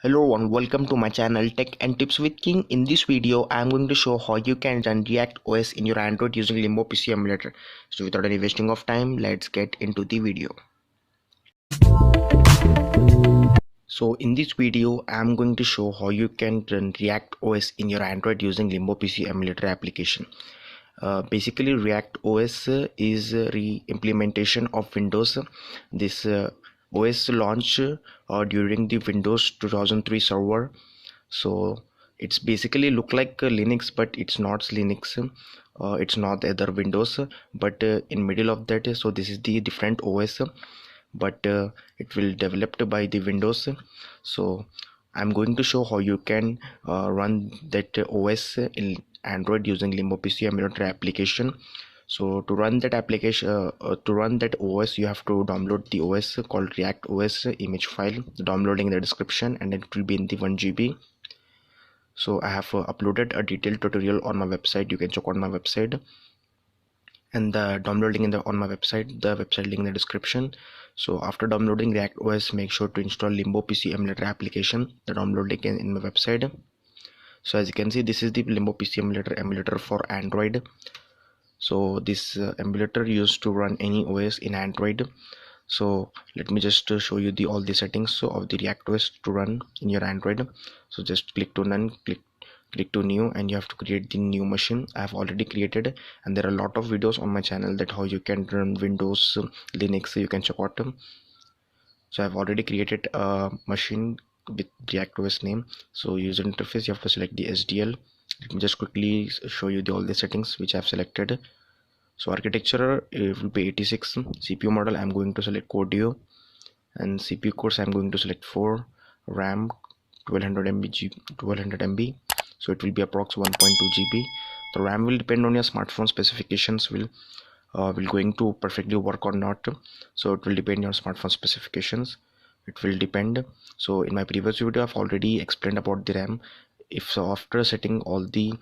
Hello and welcome to my channel Tech and Tips with King. In this video, I am going to show how you can run React OS in your Android using Limbo PC emulator. So without any wasting of time, let's get into the video. So in this video, I am going to show how you can run React OS in your Android using Limbo PC emulator application. Basically, React OS is a re-implementation of Windows. This OS launched during the Windows 2003 server. So it's basically look like Linux, but it's not Linux. It's not other Windows, but in middle of that, so this is the different OS, but it will developed by the Windows. So I'm going to show how you can run that OS in Android using Limbo PC emulator application. So to run that application, to run that OS, you have to download the OS called React OS image file. Downloading in the description, and it will be in the 1 GB. So I have uploaded a detailed tutorial on my website. You can check on my website, and the downloading on my website, the website link in the description. So after downloading React OS, make sure to install Limbo PC emulator application. The download link in my website. So as you can see, this is the Limbo PC emulator for Android. So this emulator used to run any OS in Android. So let me just show you all the settings of the React OS to run in your Android. So just click to none, click to new, and you have to create the new machine. I have already created, and there are a lot of videos on my channel that how you can run Windows, Linux. You can check out them. So I've already created a machine with React OS name. So user interface, you have to select the SDL. Let me just quickly show you all the settings which I've selected. So architecture, it will be 86. CPU model, I'm going to select Core Duo, and CPU cores I'm going to select 4. RAM 1200 MB, so it will be approx 1.2 GB. The RAM will depend on your smartphone specifications, will going to perfectly work or not. So it will depend on your smartphone specifications. It will depend. So in my previous video, I've already explained about the RAM. If so, after setting all the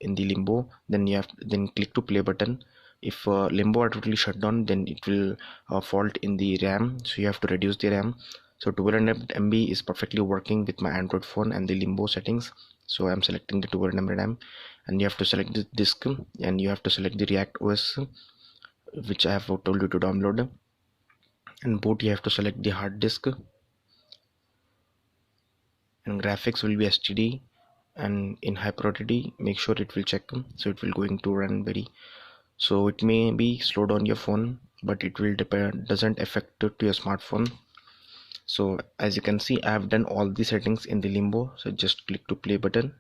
in the Limbo, then you have click to play button. If Limbo are totally shut down, then it will fault in the RAM, so you have to reduce the RAM. So 1200 MB is perfectly working with my Android phone and the Limbo settings. So I'm selecting the 1200 MB, and you have to select the disk, and you have to select the React OS, which I have told you to download. And boot, you have to select the hard disk, and graphics will be STD, and in high priority make sure it will check. So it will going to run very, so it may be slow down your phone, but it will doesn't affect to your smartphone. So as you can see, I have done all the settings in the Limbo. So just click to play button.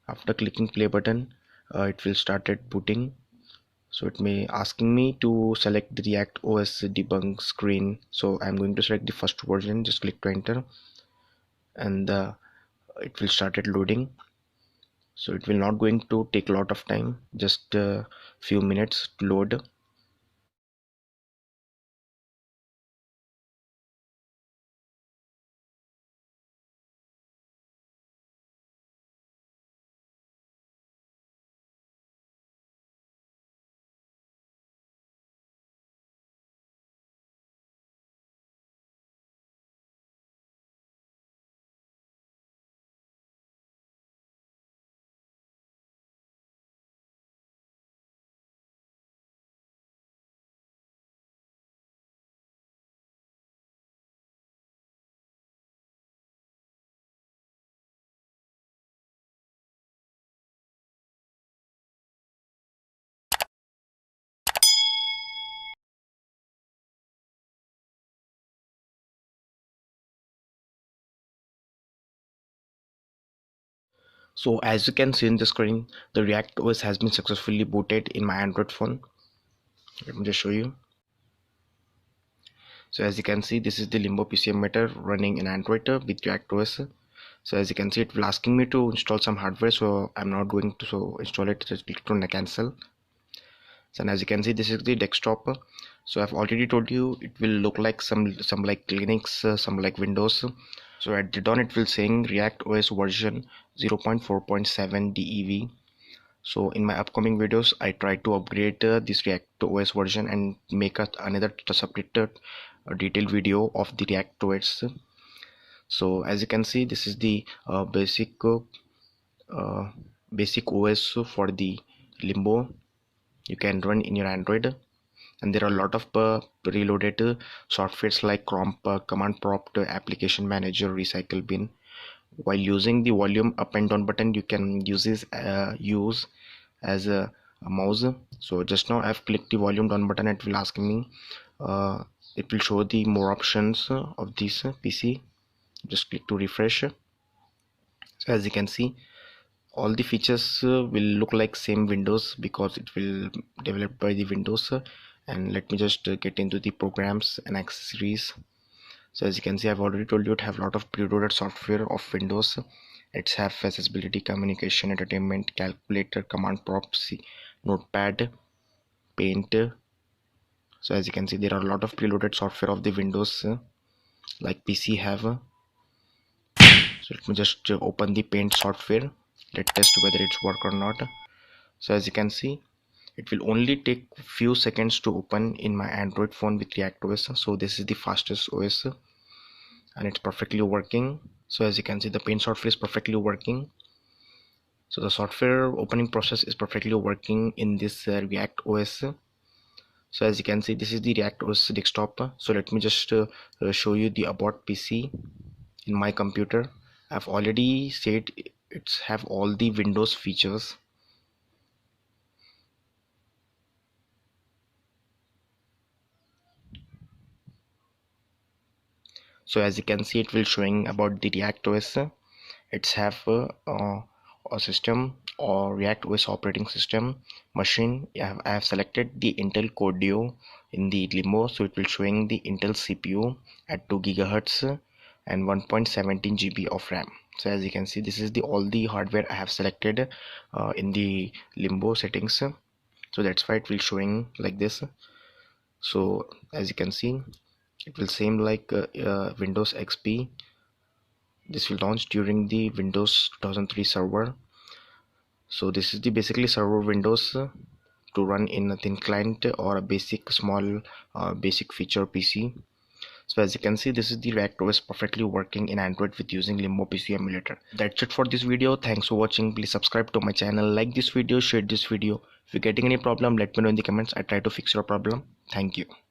After clicking play button, it will start at booting. So it may asking me to select the React OS debug screen. So I'm going to select the first version. Just click to enter, and it will start at loading. So it will not going to take a lot of time, just a few minutes to load. So as you can see in the screen, the React OS has been successfully booted in my Android phone. Let me just show you. So as you can see, this is the Limbo PC emulator running in Android with React OS. So as you can see, it will asking me to install some hardware, so I'm not going to install it. Just click on cancel. So as you can see, this is the desktop. So I've already told you it will look like some like Linux, some like Windows. So at the dawn, it will saying React OS version 0.4.7 DEV. So in my upcoming videos, I try to upgrade this React OS version and make another separate detailed video of the React OS. So as you can see, this is the uh, basic OS for the Limbo. You can run in your Android, and there are a lot of preloaded softwares like command prompt, application manager, recycle bin. While using the volume up and down button, you can use as a mouse. So just now I've clicked the volume down button. It will ask me, it will show the more options of this PC. Just click to refresh. So as you can see, all the features will look like same Windows because it will developed by the Windows. And let me just get into the programs and accessories. So as you can see, I've already told you it have a lot of preloaded software of Windows. It's have accessibility, communication, entertainment, calculator, command prompts, notepad, paint. So as you can see, there are a lot of preloaded software of the Windows like PC have. So let me just open the paint software. Let's test whether it's work or not. So as you can see, it will only take few seconds to open in my Android phone with ReactOS. So this is the fastest OS and it's perfectly working. So as you can see, the paint software is perfectly working. So the software opening process is perfectly working in this ReactOS. So as you can see, this is the ReactOS desktop. So let me just show you the about PC in my computer. I've already said it's have all the Windows features. So as you can see, it will showing about the ReactOS. It's have a system or ReactOS operating system machine. I have selected the Intel Core Duo in the Limbo, so it will showing the Intel CPU at 2 GHz and 1.17 GB of RAM. So as you can see, this is the all the hardware I have selected in the Limbo settings. So that's why it will showing like this. So as you can see, it will same like Windows XP. This will launch during the Windows 2003 server. So this is the basically server Windows to run in a thin client or a basic small basic feature PC. So as you can see, this is the ReactOS perfectly working in Android with using Limbo PC emulator. That's it for this video. Thanks for watching. Please subscribe to my channel, like this video, share this video. If you're getting any problem, let me know in the comments. I try to fix your problem. Thank you.